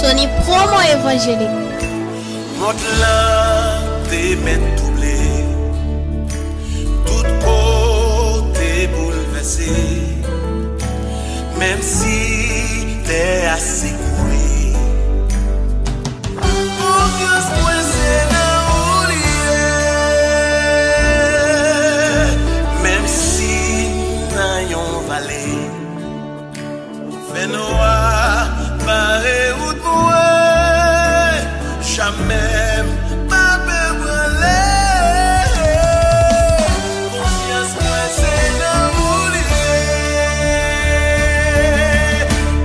Sony Promo Évangélique. Monte là, des mètres doublées, tout côté bouleversé, même si t'es assez couré. Aucun coincé dans l'oublier, même si n'ayons vallée, fait noir, barré ou noir, jamais pas brûlé. Confiance moi c'est dans l'oublier,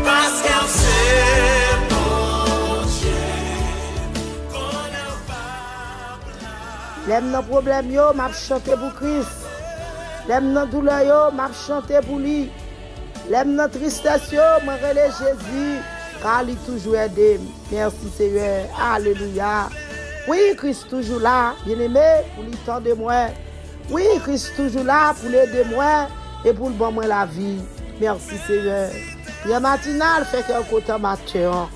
parce qu'elle c'est bon Dieu qu'on n'a pas. L'aime nos problèmes yo, m'a chanté pour Christ. L'aime nos douleurs yo, m'a chanté pour lui. L'aime nos tristesse yo, m'a relé Jésus. Car il toujours aidé. Merci Seigneur. Alléluia. Oui, Christ toujours là, bien-aimé, pour lui tendre moi. Oui, Christ toujours là pour l'aider moi et pour le bon moi la vie. Merci Seigneur. Prière matinale fait que côté matin.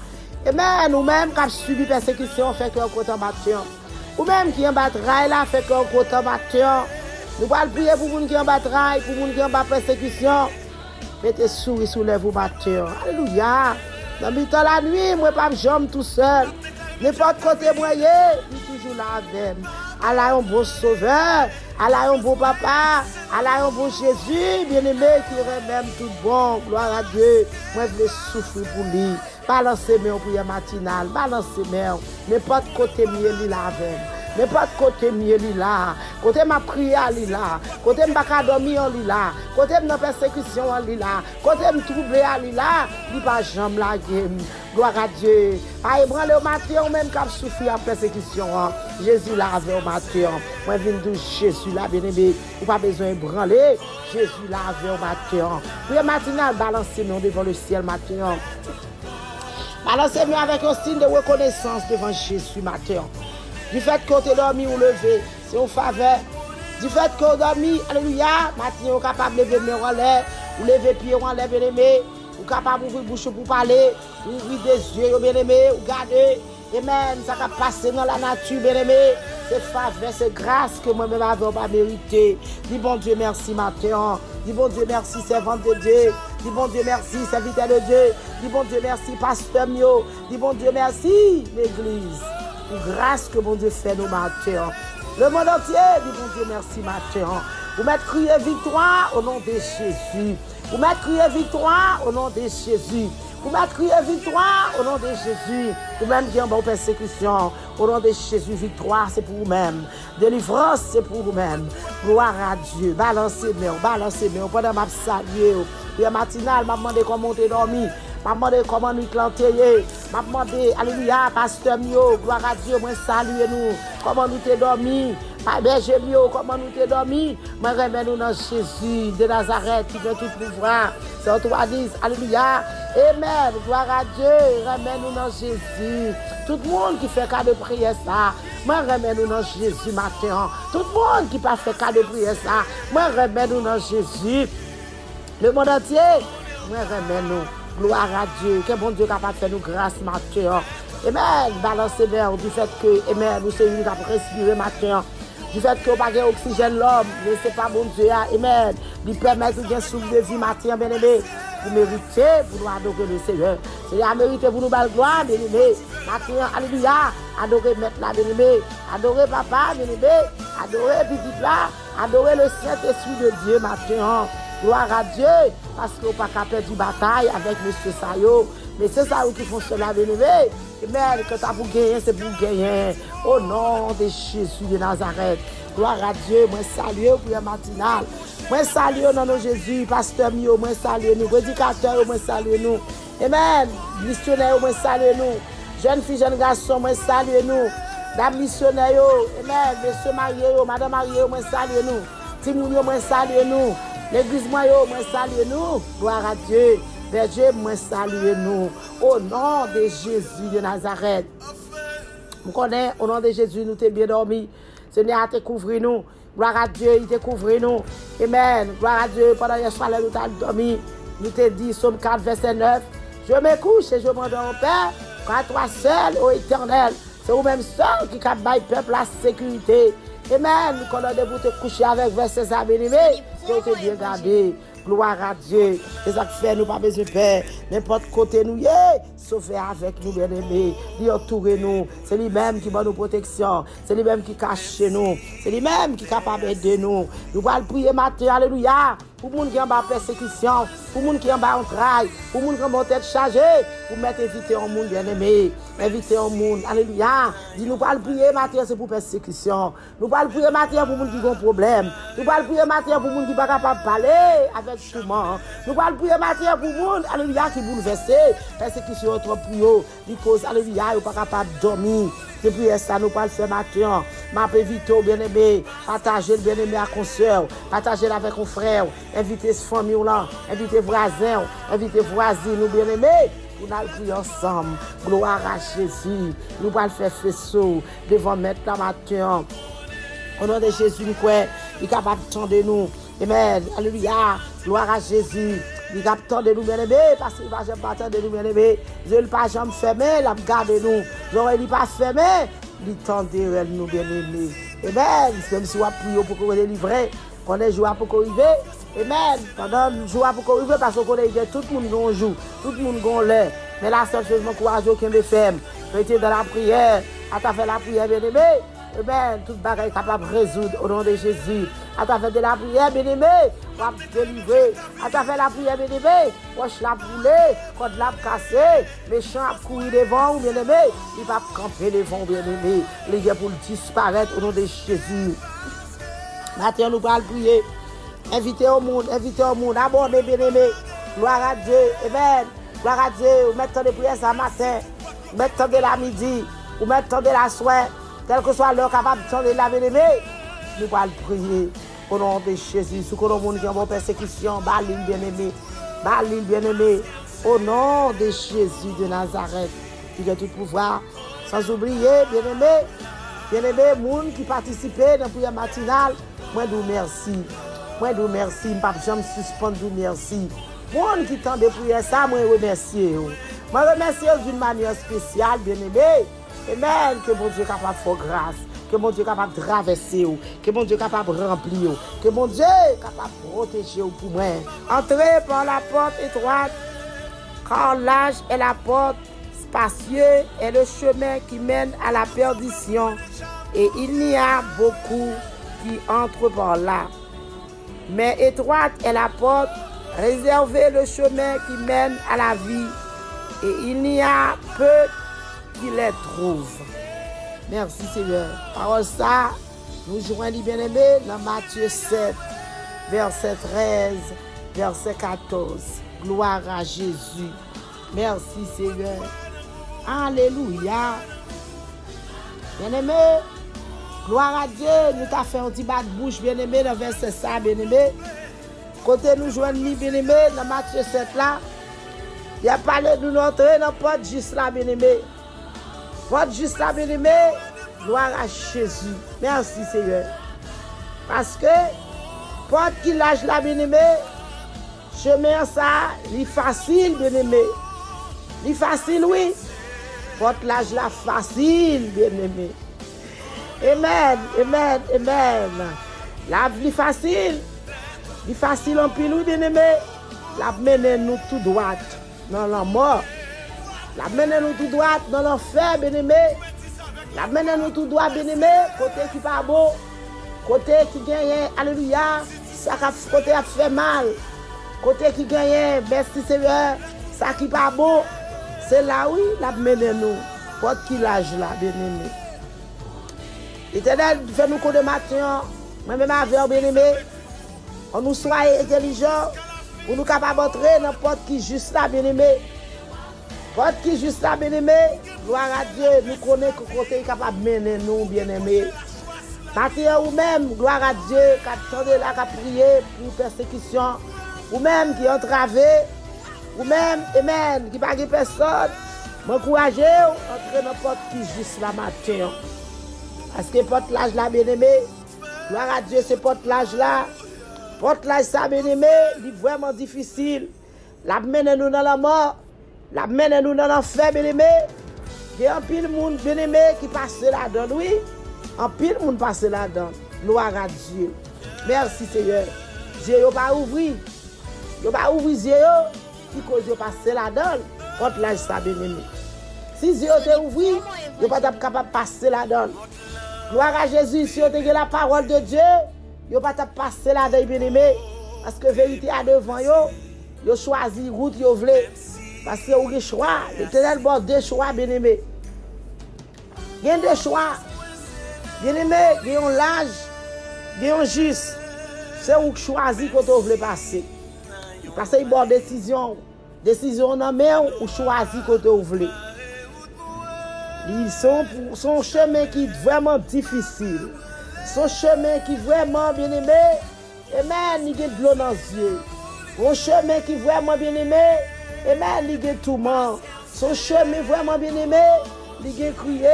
Et même nous-mêmes qui avons subi persécution fait que côté matin. Ou même qui en bataille là fait que côté matin. Nous allons prier pour les gens qui en bataille, pour les gens qui en persécution. Mettez souris sous les vous matin. Alléluia. Dans le temps la nuit, moi pas jambe tout seul. N'importe côté moi, il est toujours là avec moi. Allah un bon sauveur, Allah un bon papa, Allah un bon Jésus, bien-aimé qui remet tout bon. Gloire à Dieu. Moi je veux souffrir pour lui. Balancez mes prières matinales, balancez mes n'importe côté mieux là avec moi. N'importe côté mieux là, côté ma prière là, côté ma pas dormir là, côté ma persécution là, côté ma troublé là, il pas jamais la game. Gloire à Dieu. Pas ébranler au matin ou même quand souffrir en persécution. Jésus là avec au matin. Moi viens de Jésus là bien-aimé, ou pas besoin ébranler. Jésus là avec au matin. Prière matinale balancez-nous devant le ciel matin. Balancez-nous avec un signe de reconnaissance devant Jésus matin. Du fait qu'on t'est dormi ou levé, c'est une faveur. Du fait qu'on dormi, alléluia, matin on est capable de lever mes en l'air, ou lever pied en l'air, bien-aimé, ou capable d'ouvrir bouche pour parler, ouvrir des yeux, bien-aimé, ou garder, et même ça va passer dans la nature, bien-aimé. C'est faveur, c'est grâce que moi-même n'avais pas mérité. Dis bon Dieu merci matin. Dis bon Dieu merci servante de Dieu. Dis bon Dieu merci serviteur de Dieu. Dis bon Dieu merci pasteur mio. Dis bon Dieu merci l'église. Pour grâce que mon Dieu fait nos matins. Le monde entier dit bon Dieu merci matin. Vous mettez crier victoire au nom de Jésus. Vous mettez crier victoire au nom de Jésus. Vous mettez crier victoire au nom de Jésus. Vous-même qui en bonne persécution. Au nom de Jésus, victoire c'est pour vous-même. Délivrance c'est pour vous-même. Gloire à Dieu. Balancez-moi, balancez-moi. Pendant ma saluer. Puis matinale, m'a demandé comment t'es dormi. M'a demandé comment nous planter. M'a demandé, alléluia, pasteur mio, gloire à Dieu, moi saluez nous. Comment nous t'es dormi. Berger mio, comment nous t'es dormi. Moi remets nous dans Jésus de Nazareth qui veut tout pouvoir. C'est 3:10, alléluia. Amen, gloire à Dieu, remets nous dans Jésus. Tout le monde qui fait cas de prière ça, moi remets nous dans Jésus matin. Tout le monde qui pas fait cas de prière ça, moi remets nous dans Jésus. Le monde entier, moi remets nous. Gloire à Dieu, que bon Dieu capable de faire nous grâce matin. Amen, balancez bien du fait que, amen, nous sommes venus pour respirer matin. Du fait que vous n'avez pas d'oxygène l'homme, mais ce n'est pas bon Dieu, amen. Lui permettre de souffle de vie matin, bien aimé. Vous méritez pour nous adorer le Seigneur. Seigneur a mérité pour nous belle gloire, bien aimé. Matin, alléluia, adorer maître là, bien aimé. Adorer papa, bien aimé. Adorer petit là, adorer le Saint-Esprit de Dieu matin. Gloire à Dieu, parce qu'on n'a pas qu'à perdre du bataille avec M. Sayo. Mais c'est ça qui font cela, bien aimé. Mais quand tu as pour gagner, c'est pour gagner. Au nom de Jésus de Nazareth. Gloire à Dieu, moi salue pour la matinale. Moi salue au nom de Jésus, pasteur mio, moi salue nous. Prédicateur, moi salue nous. Amen. Missionnaire, moi salue nous. Jeune fille, jeune garçon, moi salue nous. Dame missionnaire, amen. Monsieur marié, madame marié, moi salue nous. Timounio, moi salue nous. L'église, moi salue nous. Gloire à Dieu. Berger, moi salue nous. Au nom de Jésus de Nazareth. Vous connaissez, au nom de Jésus, nous t'es bien dormi. Seigneur a te couvert nous. Gloire à Dieu, il te couvert nous. Amen. Gloire à Dieu, pendant les soirs, nous t'avons dormi. Nous t'ai dit, Somme 4, verset 9. Je me couche et je m'endors en paix, Car toi seul, ô Éternel, c'est vous-même seul qui cap bail peuple la sécurité. Amen. Nous connaissons pour te coucher avec verset ça, bien-aimé, que tu bien gardé. Gloire à Dieu. Les actes faits, nous pas besoin de peur. N'importe côté nous, sauver avec nous, bien-aimés. Il entoure nous. C'est lui-même qui donne nous protection. C'est lui-même qui cache nous. C'est lui-même qui est capable d'aider nous. Nous allons prier matin, alléluia. Pour les gens qui ont en persécution, pour les gens qui ont en entraille, pour les gens qui ont tête chargée, pour mettre inviter au monde, bien-aimé. Inviter au monde, alléluia. Dis nous allons prier matin, c'est pour persécution. Nous allons prier matin pour les gens qui ont problème. Nous allons prier matin pour les gens qui ne sont pas capables de parler avec tout le monde. Nous allons prier matin pour les gens, alléluia, qui bouleversé. Persécution trop plus haut. Because, alléluia, ils ne sont pas capables de dormir. Depuis ça, nous allons faire matin. Ma invité au bien-aimé. Partager le bien-aimé à consoeur. Partager avec un frère. Inviter cette famille-là. Inviter voisins. Inviter voisines, nous bien-aimés. Nous allons prier ensemble. Gloire à Jésus. Nous allons faire faisceau devant mettre la matin. Au nom de Jésus, nous croyons. Il est capable de tendre nous. Amen. Alléluia. Gloire à Jésus. Il est capable de nous bien-aimés. Parce qu'il ne va jamais attendre de nous bien-aimés. Je ne vais pas jamais fermer. Il va garder nous. Je ne vais pas fermer. Il tendrait nous bien-aimés. Amen. C'est comme si on a prié pour qu'on délivre. Qu'on ait joué pour qu'on arrive. Amen. Pendant le jour pour qu'on arrive, parce qu'on est tout le monde joue. Tout le monde l'air. Mais la seule chose, je courage qui me fait. Rester dans la prière. À travers la prière, bien-aimé. Amen. Toute bagaille est capable de résoudre au nom de Jésus. À travers de la prière, bien-aimé, on va délivrer. À travers la prière, bien-aimé, roche la brûler, code la casser, méchant a couru devant, bien-aimé, il va camper devant, bien-aimé. Il est pour disparaître au nom de Jésus. Maintenant, nous allons prier. Inviter au monde, aborder, bien-aimé. Gloire à Dieu. Amen. Gloire à Dieu. Vous mettez de prière ce matin. Vous mettez de la midi. Vous mettez de la soirée. Quel que soit l'heure capable de la bien-aimé, nous allons prier au nom de Jésus. Si nous avons une persécution, Balil bien-aimé, au nom de Jésus de Nazareth, qui a tout pouvoir. Sans oublier, bien-aimé, monde qui participaient dans la prière matinale, moi, je vous remercie. Je ne vais pas jamais suspendre, merci. Monde qui tente de prier ça, moi, je remercie. Je remercie d'une manière spéciale, bien-aimé. Amen. Que mon Dieu est capable de faire grâce. Que mon Dieu est capable de traverser. Que mon Dieu est capable de remplir. Que mon Dieu est capable de protéger pour moi. Entrez par la porte étroite. Car l'âge est la porte. Spacieux est le chemin qui mène à la perdition. Et il y a beaucoup qui entrent par là. Mais étroite est la porte. Réservez le chemin qui mène à la vie. Et il y a peu qui les trouve. Merci Seigneur. Parole ça, nous joignons bien-aimés dans Matthieu 7, verset 13, verset 14. Gloire à Jésus. Merci Seigneur. Alléluia. Bien-aimés, gloire à Dieu. Nous t'avons fait un petit bas de bouche, bien-aimés, dans verset ça, bien-aimés. Côté nous joignons bien-aimés, dans Matthieu 7 là, il a parlé de nous entrer dans la porte juste là, bien-aimés. Porte juste là, bien-aimé, gloire à Jésus. Merci, Seigneur. Parce que, porte qui lâche là, bien-aimé, chemin ça, il est facile, bien-aimé. Il est facile, oui. Porte lâche là, facile, bien-aimé. Amen, amen, amen. La vie facile. Il est facile en pile, oui, bien-aimé. La mène nous tout droit dans la mort. La mène nous tout droit dans l'enfer, bien-aimé. La mène nous tout droit, bien-aimé. Côté qui pas beau. Côté qui gagne, alléluia. Ça côté a fait mal. Côté qui gagne, merci Seigneur. Ça qui pas beau. C'est là, oui, la mène nous. Porte qui l'âge là, bien-aimé. Éternel, fais-nous coup de matin. Moi-même avec bien-aimé. On nous soit intelligents. Pour nous capables d'entrer dans la porte qui est juste là, bien-aimé. Porte qui est juste là, bien-aimé. Gloire à Dieu. Nous connaissons que côté est capable de mener nous, bien-aimé. Matin ou même, gloire à Dieu, qui attendez là, qui prié pour persécution. Ou même qui entravé. Ou même, amen, qui n'a pas personne. M'encouragez, entrer dans la porte qui est juste là, matin. Parce que porte l'âge là, bien-aimé. Gloire à Dieu, ce porte l'âge là. Porte l'âge ça, bien-aimé, il est vraiment difficile. La mène nous dans la mort. La mène nous dans l'enfer, bien-aimé. Il y a un pile monde bien-aimé qui passe là-dedans, oui. Un pile monde passe là-dedans. Gloire à Dieu. Merci Seigneur. Dieu n'a pas ouvert. Il n'a pas ouvert Dieu qui cause de passer là-dedans. Contre l'âge ça bien-aimé. Si Dieu t'a ouvert, il n'est pas capable de passer là-dedans. Gloire à Jésus. Si vous avez la parole de Dieu, il n'est pas capable de passer là-dedans bien-aimé. Parce que la vérité est devant vous. Vous choisi la route que vous voulez. Parce que vous avez le choix. L'Éternel a deux choix bien-aimé. Il y a deux choix. Bien-aimé, il y a l'âge, il y a juste. C'est vous qui choisissez quand vous voulez passer. Parce que vous avez une décision. Décision dans main ou choisir quand vous voulez. Ils sont chemin qui est vraiment difficile. Son chemin qui est vraiment bien aimé. Amen, il y a de l'eau dans les yeux. Son chemin qui est vraiment bien aimé. Amen, il y a tout le monde. Son chemin vraiment bien aimé. Il y a crié.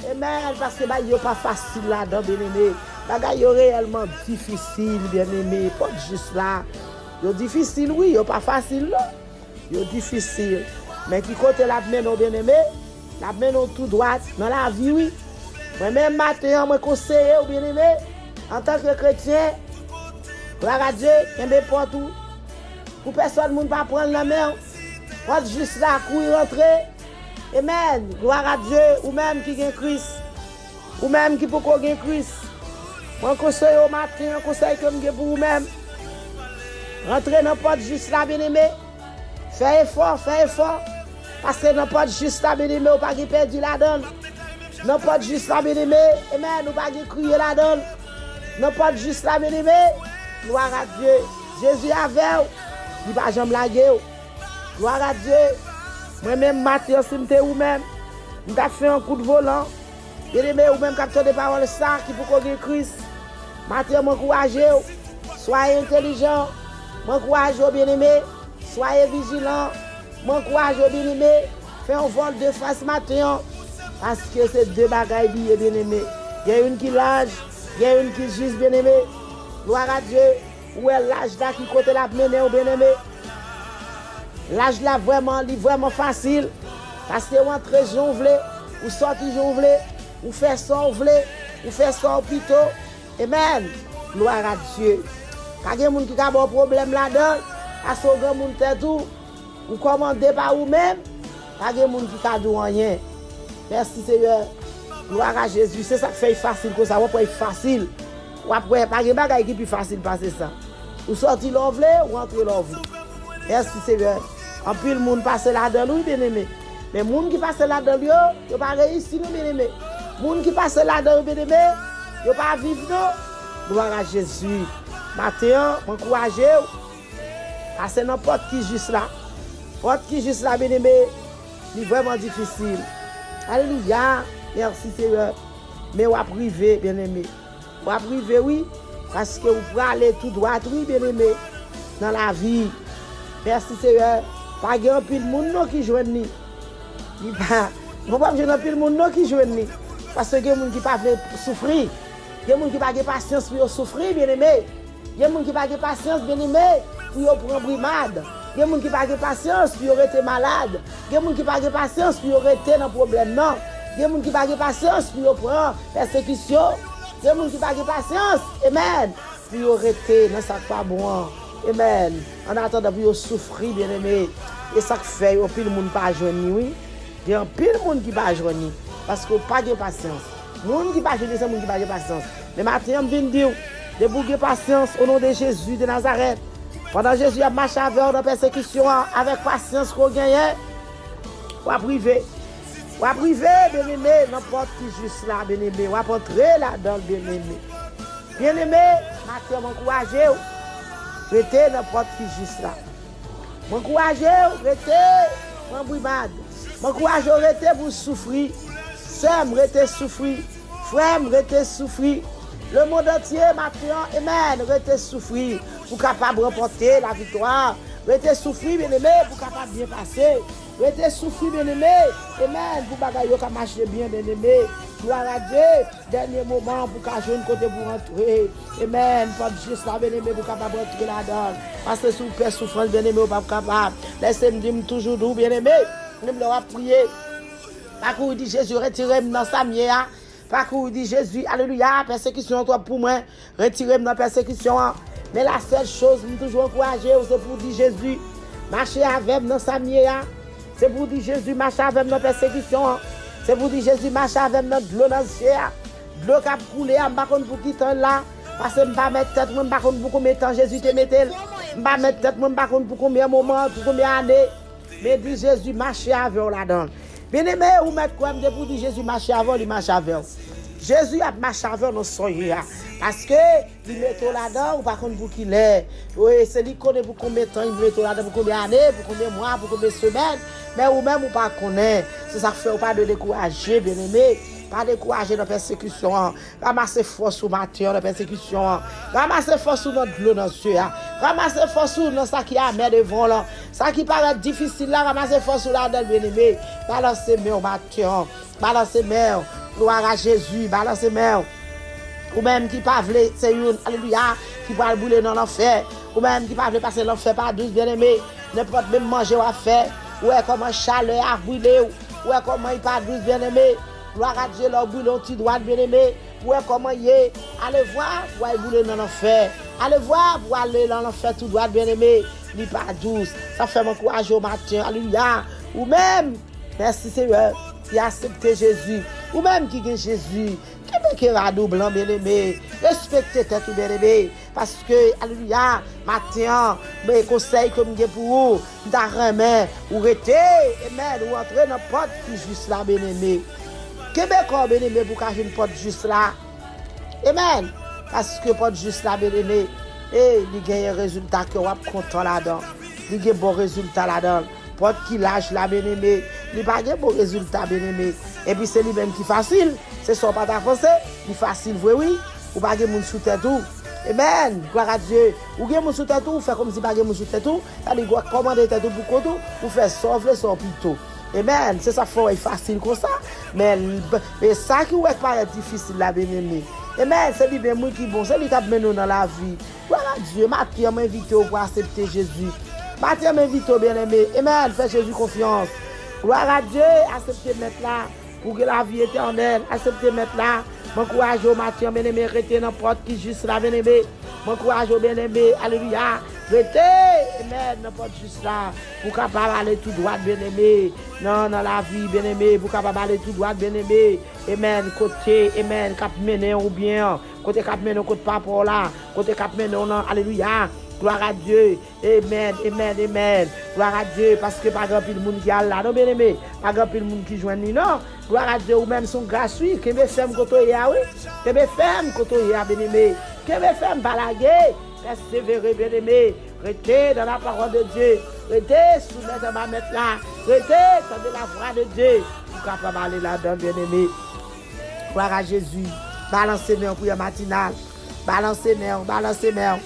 Amen, parce que il n'est pas facile là-dedans, bien aimé. Il est réellement difficile, bien aimé. Pas juste là. Il est difficile, oui, il n'est pas facile là. Il est difficile. Mais qui côté la main, bien aimé, la main tout droite dans la vie, oui. Moi-même, matin, je conseille, bien aimé, en tant que chrétien, gloire à Dieu, il y a partout. Pour personne ne pas prendre la main, pas juste là, courir, rentrer. Amen. Gloire à Dieu, ou même qui gagne Christ, ou même qui peut gagner Christ. Moi, conseille au matin, un conseil que je pour vous-même. Rentrez dans le porte juste là, bien aimé. Fais effort. Parce que dans le porte juste là, bien aimé, vous pas perdu la donne. Dans le porte juste là, bien aimé, amen, vous pas crier la donne. Dans le porte juste là, bien aimé, gloire à Dieu. Jésus avec vous, il va jamais laguer. Gloire à Dieu. Moi-même, Matthieu, si je ou même, je fait un coup de volant. Bien aimé, ou même capteur de parole ça, qui peut connaître Christ. Matthieu, m'encouragez. Soyez intelligent. M'encouragez, bien aimé. Soyez vigilant. M'encouragez, bien aimé. Fais un vol de face matin. Parce que c'est deux bagailles bien aimé. Il y a une qui l'âge, il y a une qui juste bien aimé. Gloire à Dieu. Où est l'âge là qui côté la mener, bien aimé? L'âge là vraiment facile. Parce que vous entrez, vous voulez, vous sortez, vous voulez, vous faites ça, vous voulez, vous faites ça au plutôt. Amen. Gloire à Dieu. Quand il y a des gens qui ont un problème là-dedans, parce que vous avez tout, vous commandez par vous-même, il y a des gens qui n'ont rien. Merci Seigneur. Gloire à Jésus. C'est ça qui fait facile, comme ça. Vous pouvez facile. Vous pouvez pas de choses qui plus facile passer ça. Vous sortez l'envle, vous rentrez l'envle. Merci Seigneur. En plus, le monde passe là-dedans, oui, bien aimé. Mais le monde qui passe là-dedans, il n'a pas réussi, bien aimé. Le monde qui passe là-dedans, bien aimé, il n'a pas vivre, non. Gloire à Jésus. Maintenant, m'encouragez. Parce que n'importe qui juste là. N'importe qui juste là, bien aimé, c'est vraiment difficile. Alléluia. Merci Seigneur. Mais on va priver, bien aimé. On va priver, oui. Parce que vous pouvez aller tout droit, oui, bien aimé, dans la vie. Merci Seigneur. Pas de pile monde qui joue ni. Il pas pas de pile monde qui joue ni. Parce que il y a des gens qui pas souffrir. Il y a des gens qui pas de patience pour souffrir, bien aimé. Il y a des gens qui pas de patience, bien aimé, pour prendre brimade. Il y a des gens qui pas de patience pour rester malade. Il y a des gens qui pas de patience pour rester dans problème non. Il y a des gens qui pas de patience pour prendre persécution. Il y a des gens qui pas de patience. Amen. Pour rester dans ça pas bon. Amen. En attendant pour souffrir, bien aimé. Et ça fait, il y a pile de monde pas joindre, oui. Il y a pile de monde qui pas joindre. Parce qu'on n'a pas de patience. Les gens qui pas joindre, c'est les gens qui pas de patience. Mais maintenant, je viens de dire, de bouger patience au nom de Jésus de Nazareth. Pendant Jésus a marché avec dans la persécution, avec patience qu'on gagne, on va priver. On va priver, bien aimé, n'importe qui juste là, bien aimé. On va entrer là-dedans, bien aimé. Bien aimé, maintenant, m'encourager. Restez n'importe qui juste là. M'encouragez, restez en brimade. M'encouragez, restez pour souffrir. Sœur, restez souffrir. Frère, restez souffrir. Le monde entier, maintenant, amen, restez souffrir. Pour capable remporter la victoire. Restez souffrir, bien aimé, pour capable bien passer. Restez souffrir, bien aimé. Amen, pour bagaille qui marche bien, bien aimé. Gloire à Dieu. Dernier moment pour qu'à jeune côté pour rentrer. Amen. Pas juste là, bien aimé, pour capable rentrer là-dedans. Parce que si vous faites souffrance, bien aimé, vous pas capable. Laissez-moi dire toujours doux, bien aimé. Nous leur prier. Pas qu'on dit Jésus, retirez-moi dans sa mienne. Pas qu'on dit Jésus, alléluia, persécution toi pour moi. Retirez-moi dans la persécution. Mais la seule chose, je toujours encourager, c'est pour dire Jésus, marcher avec dans sa mienne. C'est pour dire Jésus, marcher avec dans la persécution. C'est pour dire Jésus, marcher avec dans l'eau dans le ciel. L'eau qui a coulé, je ne sais pas pour qui temps là. Parce que je ne vais pas mettre tête, je ne sais pas pour combien de temps Jésus te mette. Je ne vais pas mettre tête, je ne sais pas pour combien de moments, pour combien d'années. Mais dit Jésus, marcher avec là-dedans. Bien aimé, vous mettez quoi pour dire Jésus, marcher avec, il marche avec. Jésus a marché avec nos soyeux. Parce que il met là-dedans, ou par contre pour qu'il est. Oui, c'est lui qui connaît pour combien de temps, il met là-dedans, pour combien d'années, pour combien de mois, pour combien de semaines. Mais vous-même, vous ne connaissez pas. C'est ça qui fait pas de décourager, bien aimé. Pas décourager dans la persécution. Ramasser force au matin dans la persécution. Ramasser force dans l'eau dans le ciel. Ramasser force dans ça qui a mer devant là. Ça qui paraît difficile là, ramasser force là-dedans, bien aimé. Balancez main au matin. Balancez main. Gloire à Jésus. Balancez main. Ou même qui pas veut, c'est une, alléluia, qui va bouler dans l'enfer. Ou même qui pas veut passer l'enfer par 12, bien aimé. N'importe même manger ou à faire. Ou est comment chaleur a brûlé. Ou est comment il pas 12, bien aimé. Gloire à Dieu, leur boule petit droit bien aimé. Ou est comment il est. Allez voir, pour aller bouler dans l'enfer. Allez voir, pour aller dans l'enfer tout droit bien aimé. Il pas 12. Ça fait mon courage au matin. Alléluia. Ou même, merci Seigneur, qui a accepté Jésus. Ou même qui est Jésus. Qui est radou blanc bien aimé. Respectez tout bien aimé. Parce que, alléluia, matin, mes conseils comme j'ai pour vous, d'arremer, ou rester, amen, ou entrer dans la porte qui est juste là bien aimé. Québécois bien aimé pour cacher une porte juste là. Amen. Parce que porte juste là bien aimé. Et il y a un résultat que vous êtes content là-dedans. Il y a un bon résultat là-dedans. Porte qui lâche là bien aimé. Il n'y a pas de bon résultat bien aimé. Et puis c'est lui-même qui est facile. C'est ça pas ta pensée. Il est facile, oui. Ou pas de monde sous tête tout. Amen. Gloire à Dieu. Ou bien moun sous tête tout, ou fait comme si pas de moun sous tête tout. C'est-à-dire commander tête tout pour tout, ou faire sauver son plutôt. Amen. C'est ça faut être facile comme ça. Mais ça qui est pas difficile là bien aimé. Amen. C'est lui même qui bon, c'est lui qui a mené dans la vie. Gloire à Dieu. Mathieu m'invite pour accepter Jésus. Mathieu m'invite bien aimé. Amen. Fais Jésus confiance. Gloire à Dieu. Accepter mettre là pour que la vie éternelle. Accepter mettre là. M'encourage au Mathieu bien aimé. Rester dans la porte qui juste là bien aimé. M'encourage au bien aimé. Alléluia. Restez, amen, n'importe juste là, pour capable aller tout droit, bien aimé, non, dans la vie, bien aimé, pour capable aller tout droit, bien aimé, amen, côté, amen, cap mener ou bien, côté cap mener, côté papa là, côté cap mener, non, alléluia, gloire à Dieu, amen, amen, amen, gloire à Dieu, parce que pas grand pile monde qui a là, non, bien aimé, pas grand pile monde qui joint ni non, gloire à Dieu, ou même son gratuit, que mes femmes côté ya, oui, que mes femmes côté ya, bien aimé, que mes femmes balaguer. Persévérer, bien aimé, restez dans la parole de Dieu, restez sous les ma mettre là, restez dans la voix de Dieu, pour capable aller là-dedans, bien aimé. Gloire à Jésus, balancez main pour la matinale, balancez main,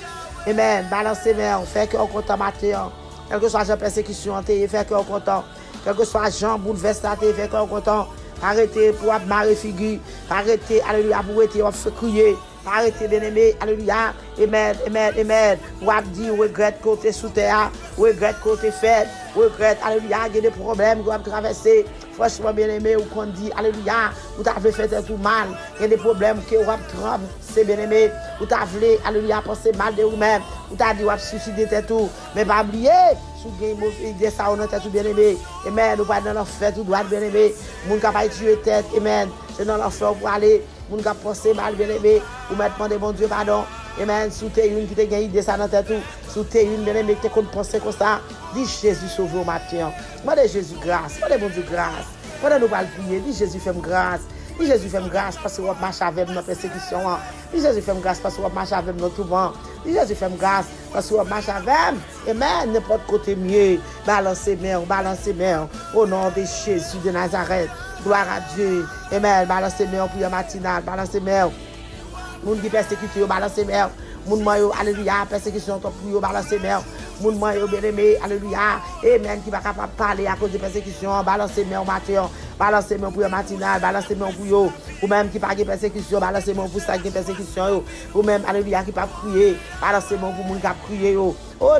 amen, balancez main, fait que on content matin, quel que soit la persécution, fait que on content, quel que soit Jean bouleversé, fait que on content, arrêtez pour marrer figure, arrêtez, alléluia, pour arrêter, on fait crier. Arrêtez bien aimé, alléluia, amen, amen, amen. Ou a dit, regrette côté sous terre, regrette côté fait, regrette, alléluia, il y a des problèmes que vous avez traversé. Franchement bien aimé, ou qu'on dit, alléluia, vous avez fait tout mal, il y a des problèmes que vous avez traversé, bien aimé, vous avez, alléluia, pensé mal de vous-même, vous avez dit, vous avez suicidé tout, mais pas oublier, sous une idée ça, on a tout bien aimé, amen, nous pas dans l'enfer, tout droit bien aimé, vous n'avez pas tué tête, amen, c'est dans l'enfer pour aller. Moun ka penser mal bien aimé ou mettre demander bon Dieu pardon amen sous te une qui te gagne idée ça dans tête tout sous te une bien aimé qui te penser comme ça dis Jésus sauve au matin demandez Jésus grâce demandez bon Dieu grâce pendant nous pas prier dis Jésus fait grâce dis Jésus fait grâce parce que on marche avec nos persécutions dis Jésus fait grâce parce que on marche avec nos tourments dis Jésus fait grâce parce que on marche avec amen n'importe côté mieux balancez main au nom de Jésus de Nazareth. Gloire à Dieu. Amen. Balancez main pour la matinale. Balancez main. Moun qui persécute, balancez main. Moun mayo, alléluia. Persécution pour yo, balancez main. Moun mayo, bien aimé, alléluia. Amen. Qui va capable parler à cause de persécution. Balancez main au matin. Balancez main pour la matinale. Balancez main pour yo. Ou même qui pas de persécution. Balancez main pour ça qui persécution. Ou même, alléluia, qui pas crier. Balancez main pour moun qui a crié. Au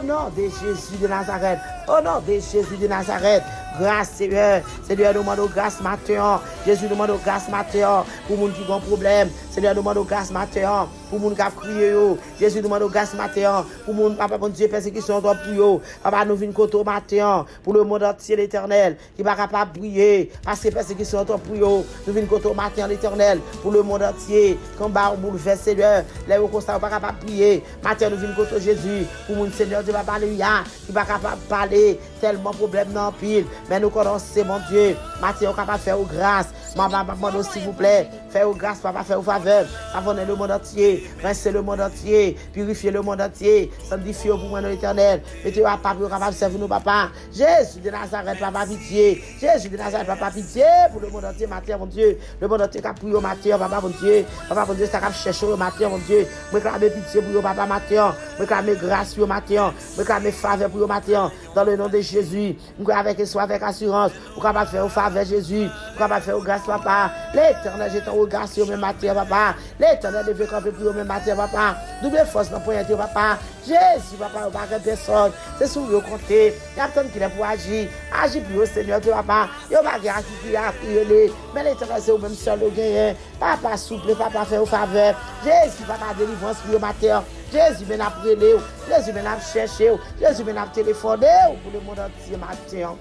nom de Jésus de Nazareth. Au nom de Jésus de Nazareth. grâce, Seigneur. Seigneur, nous demandons grâce matin. Jésus, nous demandons grâce matin pour les gens qui ont des problèmes. Seigneur, nous demandons grâce matin pour les gens qui ont crié. Jésus, nous demandons grâce matin pour les gens, papa, bon Dieu, persécution pour eux. Papa, nous venons côté matin pour le monde entier, l'Éternel, qui va capable de prier parce que persécution pour eux. Nous venons côté matin, l'Éternel, pour le monde entier. Combat au bouleverse, Seigneur. Les gens qui sont pas capables de prier. Matin, nous venons côté Jésus pour mon Seigneur, Dieu va parler, qui va capable de parler tellement de problèmes dans le pile. Mais nous connaissons, mon Dieu, matin, on capable de faire grâce. Maman, s'il vous plaît, faites grâce, papa, faites faveur. Savonnez le monde entier, rincez le monde entier, purifiez le monde entier, sanctifiez pour moi, l'Éternel. Mettez-vous à papa, capable de servir nous, papa. Jésus de Nazareth, papa, pitié. Jésus de Nazareth, papa, pitié pour le monde entier, matin, mon Dieu. Le monde entier qui a prié au matin, papa, mon Dieu. Papa, mon Dieu, ça a cherché au matin, mon Dieu. Je réclame pitié pour le papa, matin. Je réclame grâce pour le matin. Je réclame faveur pour le matin. Dans le nom de Jésus, nous avec soit avec assurance, nous capable faire faveur Jésus, nous capable faire grâce papa. L'Éternel j'ai ton regard sur mes matières papa. L'Éternel devait camper pour mes matières papa. Double force dans point papa. Jésus papa, pas personne. C'est sur le compter. Il y a personne qui est pour agir. Agis pour le Seigneur papa. Il y a pas qui a crié. Mais l'Éternel c'est même seul le gagnant. Papa souple, papa fait faveur. Jésus papa délivrance pour matière. Jésus m'a appelé, Jésus m'a cherché, Jésus m'a téléphoné pour le monde entier matin.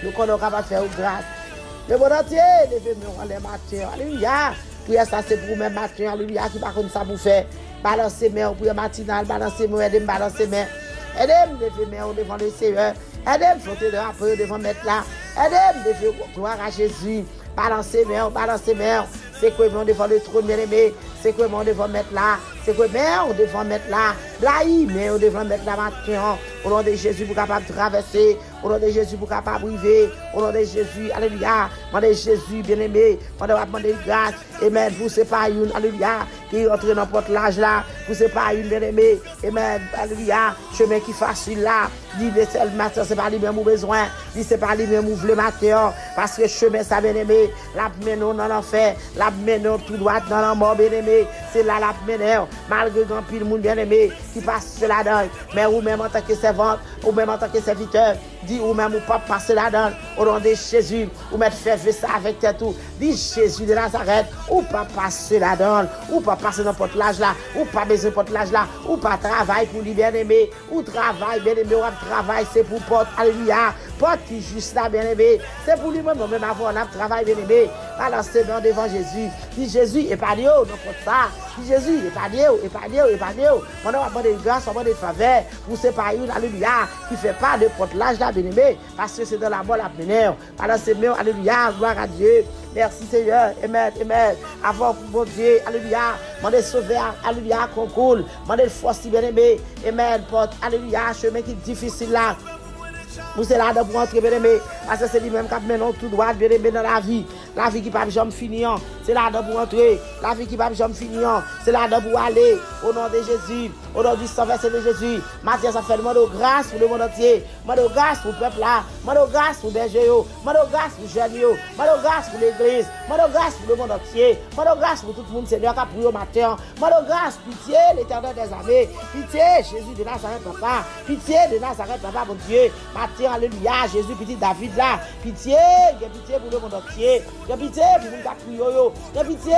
Nous connaissons capable faire grâce. Le monde entier devait me rendre matin. Alléluia. Prière ça c'est pour même matin. Alléluia. Qui par contre ça pour faire. Balancer main pour matinale, balancer main, aider balancer main. Aidez-moi lever main devant le Seigneur. Aidez-moi flotter de un peu devant mettre là. Aidez-moi lever gloire à Jésus. Balancer main, balancer main. C'est quoi on devant le trône bien-aimé. C'est quoi on devant mettre là. C'est quoi on devant mettre là. Blaï, mais on devant mettre là maintenant. Au nom de Jésus pour capable traverser. Au nom de Jésus pour capable arriver. Au nom de Jésus, alléluia. Au nom de Jésus bien-aimé. On doit demander grâce. Amen. Vous c'est pas une, alléluia, qui rentre dans notre l'âge là. Vous c'est pas une bien-aimé. Amen. Alléluia. Chemin qui facile là. Dit le seul matin, c'est pas lui-même ou besoin. Dit c'est pas lui-même ou le matin. Parce que chemin ça bien-aimé. La menon dans l'enfer. La menon tout droit dans la mort bien-aimé. C'est là la menon. Malgré grand pile monde bien-aimé qui passe là-dedans. Mais ou même en tant que servante, ou même en tant que serviteur, dit ou même ou pas passer là-dedans. Au nom de Jésus, ou mettre faire ça avec tout. Dit Jésus de Nazareth, ou pas passer là-dedans, ou pas passer dans le l'âge là, ou pas besoin de l'âge là, ou pas travail pour lui bien-aimé, ou travail bien-aimé, ou travail c'est pour porte, alléluia, porte qui juste là bien-aimé, c'est pour lui-même, même avant on travail bien-aimé, balancez dans devant Jésus, dit Jésus, épargnez dans ça, dit Jésus, épargnez, on a demandé grâce, on a demandé faveur, pour séparer une, alléluia, qui fait pas de porte l'âge là bien-aimé, parce que c'est dans la mort la pénère, balancez main, alléluia, gloire à Dieu. Merci Seigneur, amen, amen. Avant mon Dieu, alléluia, mandez sauver, alléluia, qu'on coule, mandez force bien-aimé, amen, porte, alléluia, chemin qui est difficile là. Vous c'est là pour entrer bien-aimé, parce que c'est lui-même qui mène tout droit bien-aimé dans la vie qui pas jamais finir, c'est là pour entrer, la vie qui pas jamais finir, c'est là pour aller, au nom de Jésus, au nom du sang versé de Jésus, Matthieu ça fait demande grâce pour le monde entier, demande grâce pour le peuple là, demande grâce pour les bergers, demande grâce pour les jeunes, demande grâce pour l'église, demande grâce pour le monde entier, demande grâce pour tout le monde, Seigneur, qui a prié au matin, demande grâce, pitié, l'Éternel des armées, pitié, Jésus de Nazareth, papa, pitié de Nazareth, papa, mon Dieu, Matthieu, alléluia, Jésus, petit David là, pitié pour le monde entier, pitié pour nous qui a prié, pitié,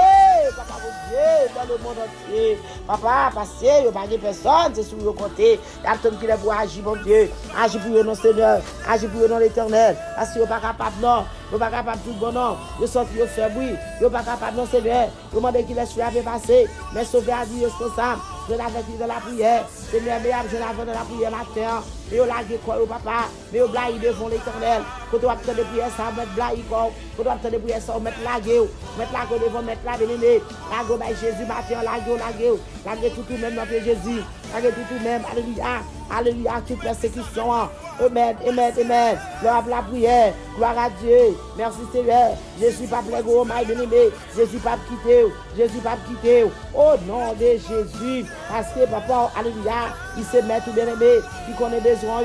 papa, mon Dieu, dans le monde entier, papa, passez, il n'y a pas de personne, c'est sur le côté, il y a personne qui est pour agir, mon Dieu, agir pour nous, Seigneur, agir pour nous, l'Éternel, parce qu'il n'y a pas capable, non. Vous n'êtes pas capable de tout bon nom. Vous sortez, vous faites bruit. Vous n'êtes pas capable de Seigneur. Vous demandez qu'il laisse faire passer. Mais sauver à Dieu responsable. Je l'avais dit dans la prière. Seigneur, je l'avais dans la prière matin. Mais vous laguez quoi au papa. Mais vous blaguez devant l'Éternel. Quand vous avez de prière, ça vous mettre blaguer quoi. Quand vous avez de prière, ça vous mettre laguer. Mettre laguer devant, mettre la bénéné. Laguer by Jésus matin, laguer. Laguer tout même dans Jésus. Laguer tout même. Alléluia. Alléluia. Toute persécution. Amen, amen, amen. Gloire à la prière. Gloire à Dieu. Merci Seigneur. Jésus pas plein gros, my bien-aimé. Jésus pas quitter. Jésus pas quitter. Au nom de Jésus. Parce que papa, alléluia, il se met tout bien-aimé. Il connaît besoin,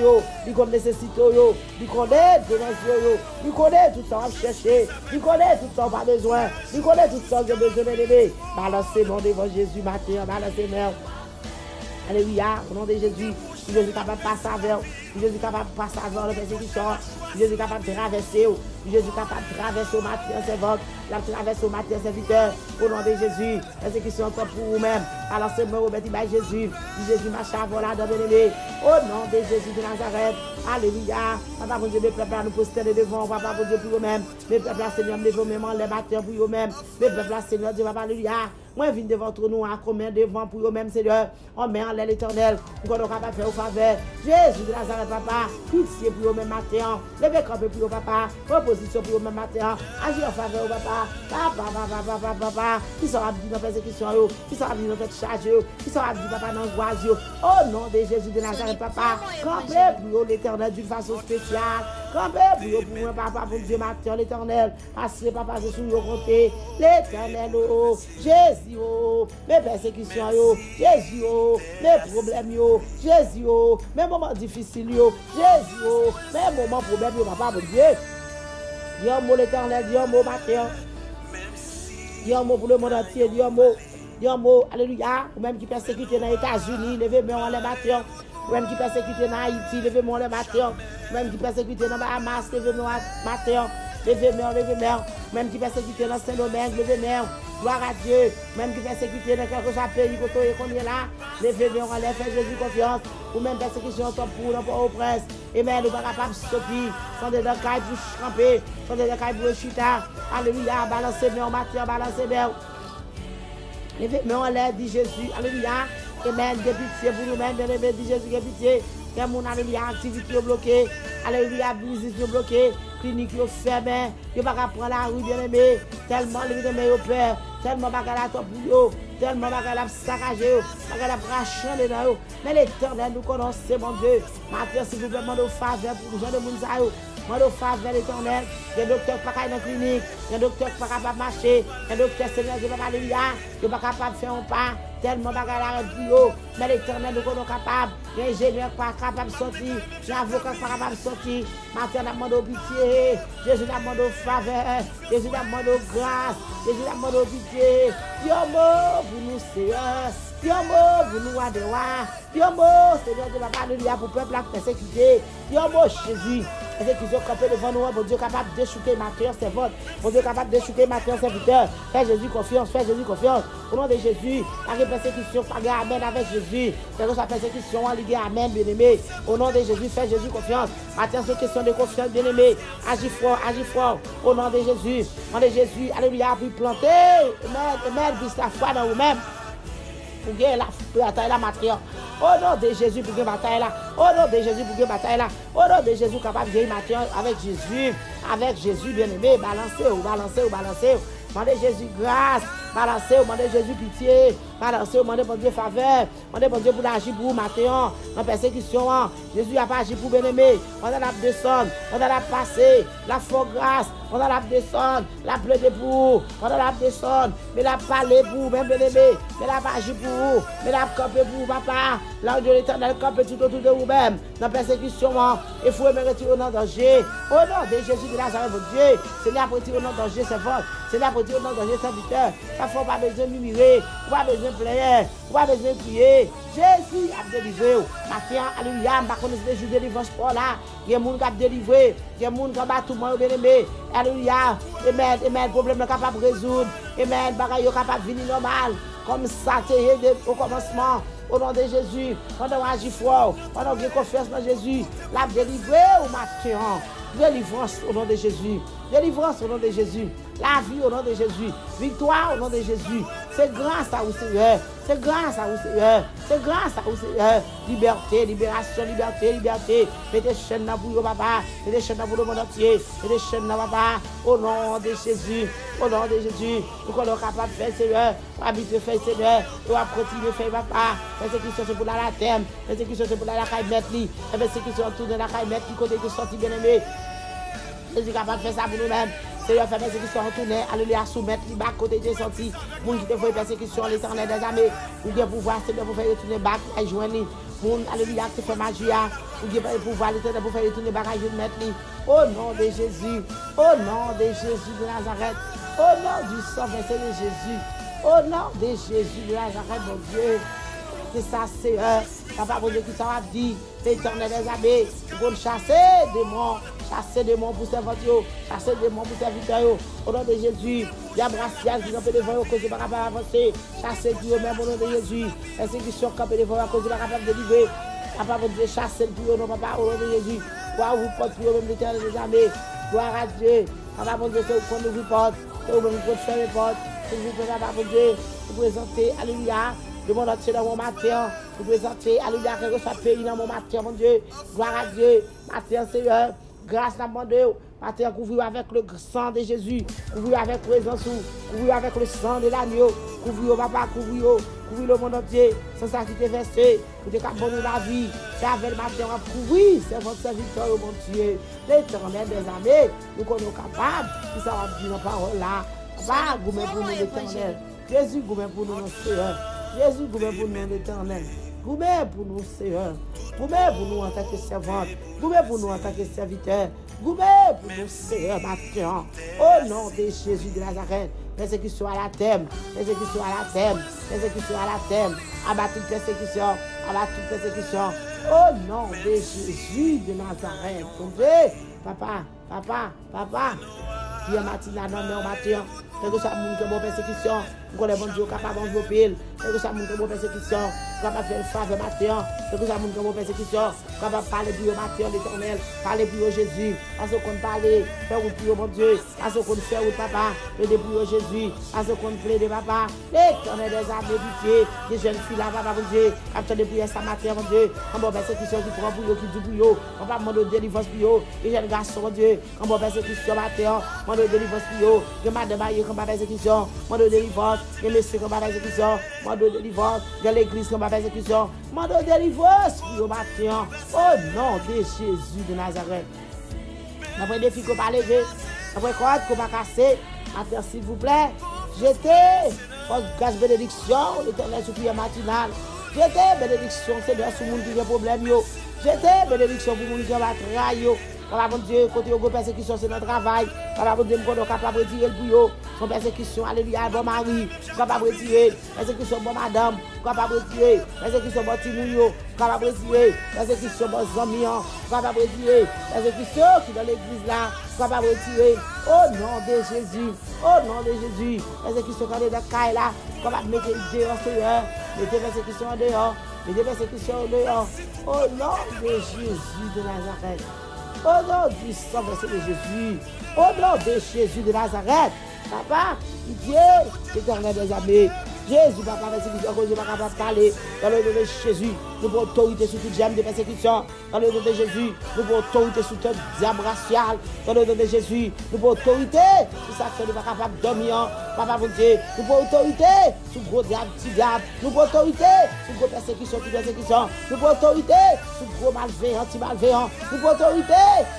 il connaît nécessité, il connaît besoin, il connaît tout ça à chercher. Il connaît tout ça pas besoin. Il connaît tout ça que besoin bien-aimé. Balancez mon devant Jésus matin. Balancez mère. Alléluia. Au nom de Jésus. Jésus est capable de passer avec, Jésus est capable de passer avant la persécution, Jésus est capable de traverser, Jésus est capable de traverser au matin servante, la traverse au matin serviteur, au nom de Jésus, persécution pour vous-même, alors c'est moi, Robert, Jésus, Jésus marche avant la bien-aimé, au nom de Jésus de Nazareth, alléluia, papa, mon Dieu, mes peuples, nous posterner devant, papa, mon Dieu, pour eux-mêmes, mes peuples, Seigneur, les vous-mêmes, les batteurs pour eux-mêmes, mes peuples, Seigneur, Dieu, papa, alléluia. Moi, je viens devant nous à combien devant pour eux-mêmes, Seigneur. On met en l'air l'éternel. Nous sommes capables de faire au faveur. Jésus de Nazareth, papa. Pitié pour eux-mêmes matin. Levez campé pour eux, papa. Proposition pour eux-mêmes matin. Agir en faveur, papa. Papa. Qui sera dit dans la persécution, qui sera dit dans cette charge, qui sera dit, papa, dans l'angoisse. Au nom de Jésus de Nazareth, papa. Campé pour l'éternel d'une façon spéciale. Campé pour eux, papa, pour Dieu matin, l'éternel. Passez, papa, je suis au côté. L'éternel, Jésus. Mes persécutions, Jésus, mes problèmes, Jésus, mes moments difficiles, Jésus, mes moments problèmes, papa, mon Dieu. Dis un mot l'éternel, dis un mot matin. Dis un mot pour le monde entier, dis un mot, alléluia. Ou même qui persécute dans les États-Unis, levez-moi en les matin. Ou même qui persécute dans Haïti, levez-moi en les matin. Ou même qui persécute dans Bahamas, levez-moi en matin. Levez-moi. Même qui persécute dans Saint-Domingue, levez-moi. Gloire à Dieu. Même qui persécute dans quelque chose à pays, qu'on est là. Levez-moi, on lève, faites Jésus confiance. Ou même persécution pour au prince. Et même nous ne sommes pas capables de sortir. Sans des cailles pour camper. Sans des cailles pour chuter. Alléluia. Balancez-moi en matière, balancez-moi. Levez-moi, on lève, dit Jésus. Alléluia. Amen. De pitié pour nous-mêmes, bien-aimés, dit Jésus, de pitié. Il y a mon alléluia, activité bloquée. Alléluia, business bloqué. Clinique fermée, il ne va pas prendre la rue, bien aimé, tellement les bien-aimés ont peur, tellement pas la top pour eux, tellement pas la saccagé, pas la bracher les dents. Mais l'éternel nous connaissons, mon Dieu. Maintenant, s'il vous plaît, demandez faveur pour les gens de Mounsaïo. Demandez faveur l'éternel. Il y a des docteurs qui ne sont pas dans la clinique, il y a des docteurs qui ne sont pas capables de marcher, il y a des docteurs qui ne sont pas alléluia, qui ne sont pas capables de faire un pas. Tellement bagarre pour eux, mais l'éternel nous sommes capables, les ingénieurs pas capables de sortir, les avocats pas capables de sortir, maintenant nous demandons pitié, Jésus nous demande faveur, Jésus nous demande grâce, Jésus nous demande pitié, Dieu pour nous Seigneur, Dieu pour nous adorer, Dieu Seigneur de la Alléluia pour le peuple persécuté, Dieu Jésus. Est-ce qu'ils ont campé devant nous, bon Dieu capable de déchouquer ma cœur, c'est votre. Bon Dieu capable de déchouquer ma cœur, serviteur. Fais Jésus confiance, fais Jésus confiance. Au nom de Jésus, la persécution, pas amen avec Jésus. C'est sa persécution, liée amen, bien-aimé. Au nom de Jésus, fais Jésus confiance. Maintenant, c'est question de confiance, bien-aimé. Agis fort. Au nom de Jésus. Au nom de Jésus, alléluia, puis planter. Amen, puis la foi dans vous-même. Pour gagner la bataille, la matière. Au nom de Jésus, pour gagner la bataille là. Au nom de Jésus, pour gagner la bataille là. Au nom de Jésus, capable de gagner la matière avec Jésus. Avec Jésus, bien-aimé. Balancez. Demandez Jésus grâce. Balancez, demandez Jésus pitié. Balancez, demandez pour Dieu faveur. Demandez pour Dieu pour agir pour vous matin. En persécution. Jésus n'a pas agi pour bien-aimé. On a la descendre. On a la passer. La fort grâce. On a la descendre. La plaider pour vous. On a la descendre. Mais la parler pour vous, même bien-aimé. Mais la pas agir pour vous. Mais la camper pour vous, papa. L'ange de l'éternel camper tout autour de vous-même. Dans la persécution. Il faut me retirer au nom de danger. Au nom de Jésus de Nazareth, votre Dieu. Seigneur, pour retirer au nom de danger, c'est votre. Seigneur, pour retirer au nom de danger, serviteur. Ça ne faut pas besoin de murmurer. Pas besoin de pleurer. Pas besoin de prier. Jésus a délivré. Matin, alléluia, je ne connais pas les jours de délivrance pour là. Il y a des gens qui ont délivré. Il y a des gens qui ont battu tout le monde, bien aimé. Alléluia. Amen. Problème capable de résoudre. Amen. Bagaille capable de venir normal. Comme ça, au commencement. Au nom de Jésus. Pendant agir fort. Pendant que confiance dans Jésus. La délivré au matin. Délivrance au nom de Jésus. Délivrance au nom de Jésus. La vie au nom de Jésus. Victoire au nom de Jésus. C'est grâce à vous, Seigneur. C'est grâce à vous, Seigneur. C'est grâce à vous, Seigneur. Liberté, libération, liberté. Mettez chaîne dans vous, papa. Mettez chaîne dans vous, le monde entier. Mettez chaîne dans papa. Au nom de Jésus. Au nom de Jésus. Nous sommes capables de faire, Seigneur. Pour habiter de faire, Seigneur. Pour continuer de faire, papa. Persécution, c'est pour la terre. Persécution, c'est pour la caille mettre. Persécution, tout de la caille mettre. Qui côté qui sorti, bien aimé. Jésus est capable de faire ça pour nous-mêmes. Seigneur, fait persécution retourner, alléluia, soumettre, li bas, côté de sorti. Moun qui te fait persécution, l'éternel des armées. Ou bien pouvoir, Seigneur, pour faire retourner bac, à joindre. Moun, alléluia, qui fait magie, ou bien pouvoir, l'éternel, pour faire retourner bac, à joindre. Au nom de Jésus, au nom de Jésus de Nazareth, au nom du sang versé de Jésus, au nom de Jésus de Nazareth, mon Dieu. C'est ça, Seigneur. Papa, bon Dieu, qui ça va dire, l'Éternel des armées, pour chasser des démons pour serviteurs, chasser des démons pour serviteurs, au nom de Jésus, diable racial qui campent devant eux, cause de pas capable d'avancer, chasser Dieu même au nom de Jésus, persécution campée devant eux, cause de pas capable de délivrer, Papa, bon Dieu, chasser le Dieu, non, Papa, au nom de Jésus, quoi vous porte pour même l'Éternel des armées, gloire à Dieu, Papa, bon Dieu, c'est vous qu'on vous porte, c'est vous qu'on vous ferme les portes, c'est vous que Papa, bon Dieu, vous présentez, alléluia, le monde entier dans mon matin, vous présentez, alléluia, que soit pays dans mon matin, mon Dieu, gloire à Dieu, matin, Seigneur, grâce à mon Dieu, matin, couvrir avec le sang de Jésus, couvrir avec présence, couvrir avec le sang de l'agneau, couvrir papa, couvrir le monde entier, sans ça qui t'est versé, pour te cabonner la vie, c'est avec le matin, on va couvrir, c'est votre serviteur, mon Dieu, l'Éternel des armées, nous sommes capables, qui ça va dire dans parole là, papa, goumé pour nous l'Éternel, Jésus, goumé pour nous, notre Seigneur. Jésus, goumé pour nous l'Éternel. Goumé pour nous, Seigneur. Goumé pour nous en tant que servante. Goumé pour nous en tant que serviteur. Goumé pour nous, Seigneur, maintenant. Au nom de Jésus de Nazareth. Persécution à la thème. Persécution à la thème. Persécution à la thème. Abattre toute persécution. Abattre toute persécution. Au nom de Jésus de Nazareth. Mon Dieu, papa. Qui est matin, non, mais au matin. Que ça montre que bonne persécution, qu'on est bon Dieu capable de pile, que ça montre que bonne persécution, capable faire faveur matin, que ça montre que bonne persécution, capable parler pour matin l'Éternel, parler pour Jésus, parce qu'on parle, faire pour mon Dieu, parce qu'on fait pour papa, aider pour Jésus, parce qu'on plaide papa, l'Éternel des armées pitié, des jeunes filles là, papa mon Dieu, capteur de prière ça matin mon Dieu, en bonne persécution qui prend pour eux, qui dit pour eux, on va demander délivrance pour eux, les jeunes garçons mon Dieu, en bonne persécution matin, demander délivrance pour eux, que madame combat persécution, mode de délivrance, les messieurs combat persécution, mode de délivrance, de l'église combat persécution, mode de délivrance, pour le matin, au nom de Jésus de Nazareth. Après défi qu'on va lever, après quoi qu'on va casser, matin s'il vous plaît, jetez, grâce bénédiction, l'Éternel sous prière matinale, jetez bénédiction, Seigneur, sur le monde qui a problème, jetez bénédiction pour le monde qui va trahir. Papa mon Dieu, côté de persécution, c'est notre travail. Papa mon Dieu, nous sommes capables de retirer le bouillot. Son persécution, alléluia, bon mari. Capable de retirer. Persécution, bon madame. Capable de retirer. Persécution, bon timouyo. Capable de retirer. Persécution, bon zamian. Capable de retirer. Persécution qui est dans l'église là. Capable de retirer. Au nom de Jésus. Au nom de Jésus. Persécution qui est dans le caille là. Capable de mettre dehors, Seigneur. Mettez persécution dehors. Mettez persécution dehors. Au nom de Jésus de Nazareth. Au nom du sang versé de Jésus, au nom de Jésus de Nazareth, papa, Dieu, l'Éternel des armées, Jésus, papa, persécution, que je ne vais pas parler, dans le nom de Jésus, nous avons autorité sur toute gemme de persécution, dans le nom de Jésus, nous avons autorité sur toute diable racial, dans le nom de Jésus, nous avons autorité sur ça que nous ne sommes pas capables de dormir, papa, mon Dieu, nous avons autorité sur gros diable, petit diable, nous avons autorité sur gros persécution, petite persécution, nous avons autorité sur gros malveillant, petit malveillant, nous avons autorité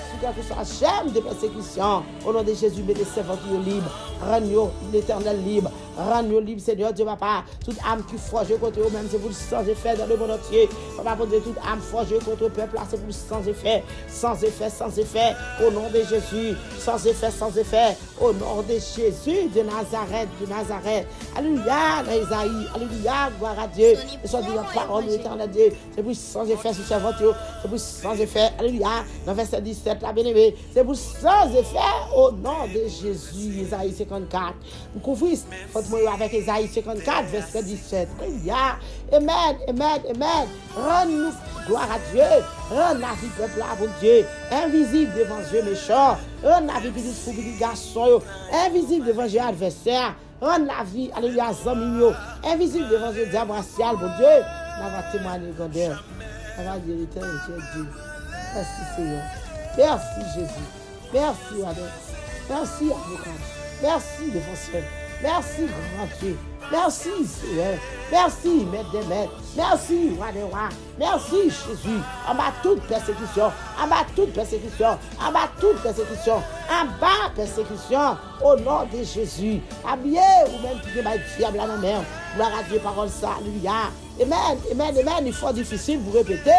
sur quelque chose gemme de persécution, au nom de Jésus, mettez servants libres, rends-nous l'Éternel libre, rends-nous libre, Seigneur Dieu, papa, toute âme qui forge contre eux, même c'est pour le sans effet dans le monde entier, papa, pour Dieu, toute âme forgée contre le peuple, c'est pour le sans effet, au nom de Jésus, sans effet, au nom de Jésus de Nazareth, alléluia, dans Isaïe, alléluia, gloire à Dieu, et soit dit la parole de l'Éternel Dieu, c'est pour sans effet sur servant, c'est pour sans effet, alléluia, dans verset 17, la bien-aimée, c'est pour sans effet, au nom de Jésus, Isaïe 54, nous couvrissons, faut-moi avec Isaïe 54, verset 17, alléluia, amen, rends-nous gloire à Dieu, rends la vie peuple là, bon Dieu, invisible devant Dieu méchant, rends la vie petit fou, petit garçon, invisible devant Dieu adversaire, rends la vie, alléluia, zamigno, invisible devant Dieu diable racial, bon Dieu, on va témoigner grandeur, on va dire l'éternel Dieu, merci Seigneur, merci Jésus, merci Adam, merci avocat, merci défenseur, merci grand Dieu. Merci Seigneur, merci Maître des Maîtres, merci Roi des Rois, merci Jésus, en bas toute persécution, au nom de Jésus, habillé ou même qui est diable à la mer, gloire à Dieu, parole ça, alléluia, amen, il faut difficile pour répéter,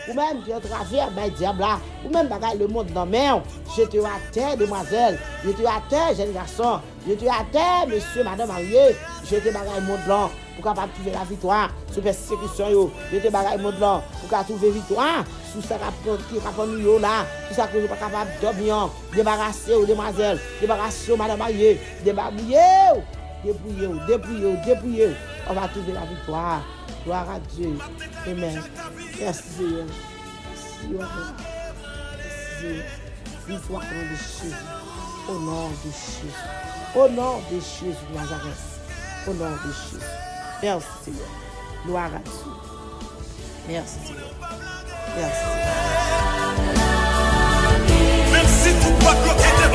ou même qui est à travers, diable là, ou même bagaille le monde dans la mer, jetez à terre, demoiselle, jetez à terre, jeune garçon, jetez à terre, monsieur, madame mariée, jeter bagaille monde là pour capable trouver la victoire sur persécution yo, jeter bagaille monde là pour capable trouver victoire sur ça qui prendre yo là, sur ça que vous pas capable dormir, débarrasser aux demoiselles, débarrasser aux madame mariée, dépouiller. On va trouver la victoire. Gloire à Dieu. Amen. Merci Seigneur. Merci. Victoire au nom de Jésus. Au nom de Jésus. Au nom de Jésus de Nazareth. Au nom de Jésus. Merci Seigneur. Gloire à Dieu. Merci Seigneur. Merci. Même si tout pas bloqué.